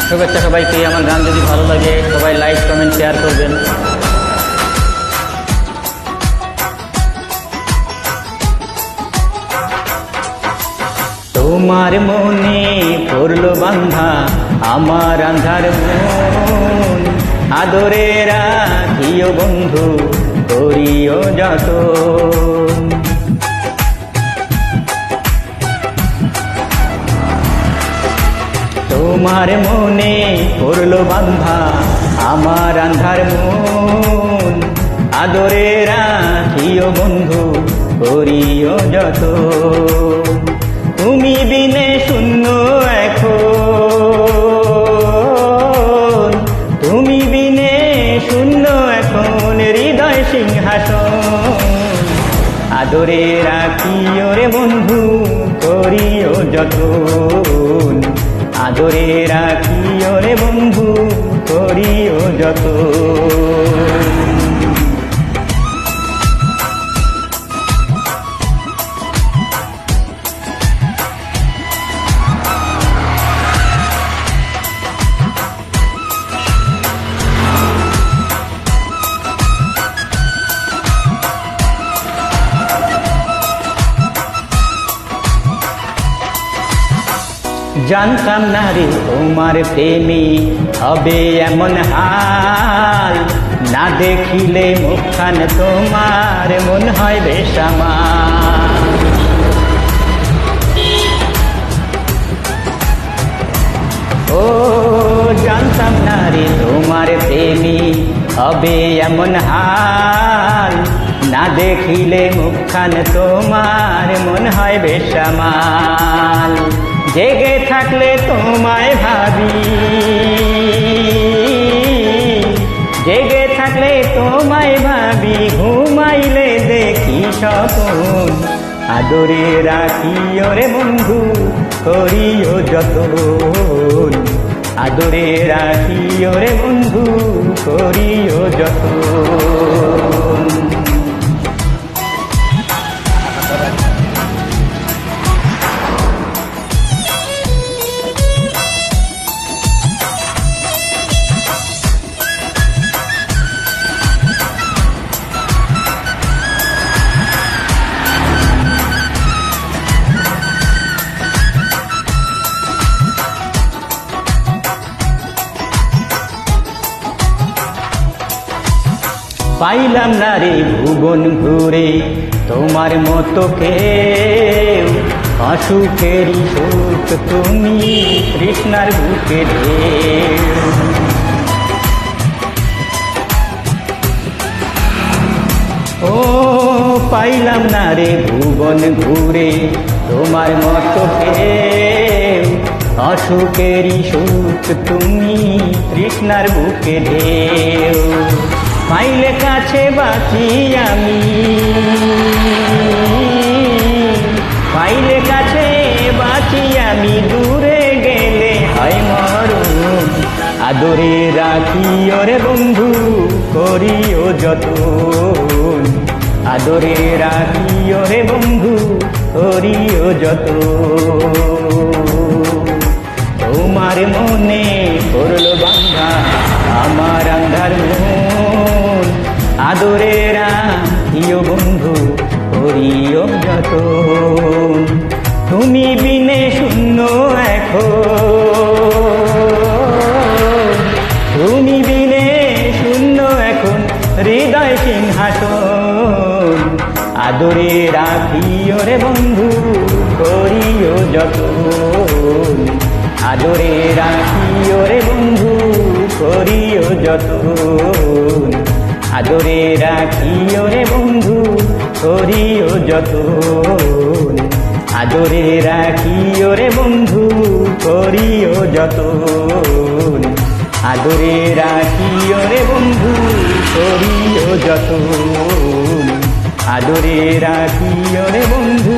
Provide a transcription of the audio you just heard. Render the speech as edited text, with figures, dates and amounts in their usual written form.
শুভেচ্ছা সবাইকে। আমার গান যদি ভালো লাগে সবাই লাইক কমেন্ট শেয়ার করবেন। তোমার মনে পড়লো বান্ধা আমার আন্ধার মন, আদরে রাখিও বন্ধু করিও যতন। তোমার মনে পড়লো বান্ধা আমার আন্ধার মন, আদরে রাখিও বন্ধু করিও যতন। তুমি বিনে শূন্য এখন, তুমি বিনে শূন্য এখন হৃদয় সিংহাসন। আদরে রাখিও রে বন্ধু করিও যতন, আদরে রাখিও রে বন্ধু করিও যতন। জানতাম না রে তোমার প্রেমে হবে এমন হাল, না দেখিলে মুখখান তোমার মন হয় বেসামাল। ও জানতাম না রে তোমার প্রেমে হবে এমন হাল, না দেখিলে মুখখান তোমার মন হয় বেসামাল। জেগে থাকলে তোমায় ভাবি, জেগে থাকলে তোমায় ভাবি, ঘুমাইলে দেখি স্বপ্ন। আদরে রাখিও রে বন্ধু করিও যতন, আদরে রাখিও রে বন্ধু করিও যতন। পাইলাম না রে ভুবন ঘুরে তোমার মতো কেউ, অসুখেরই সুখ তুমি তৃষ্ণার বুকে ঢেউ। ও পাইলাম না রে ভুবন ঘুরে তোমার মতো কেউ, অসুখেরই সুখ তুমি তৃষ্ণার বুকে ঢেউ। পাইলে কাছে বাঁচি আমি, পাইলে কাছে বাঁচি আমি, দূরে গেলে হয় মরণ। আদরে রাখিও রে বন্ধু করিও যতন, আদরে রাখিও রে বন্ধু করিও যতন। তোমার মনে পড়লো বান্ধা আমার আন্ধার মন, আদরে রাখিও বন্ধু করিও যতন। তুমি বিনে শূন্য এখন, তুমি বিনে শূন্য এখন হৃদয় সিংহাসন। আদরে রাখিও রে বন্ধু করিও যতন, আদরে রাখিও রে বন্ধু করিও যতন, আদরে রাখিও রে বন্ধু করিও যতন, আদরে রাখিও রে বন্ধু করিও যতন, আদরে রাখিও রে বন্ধু করিও যতন, আদরে রাখিও রে বন্ধু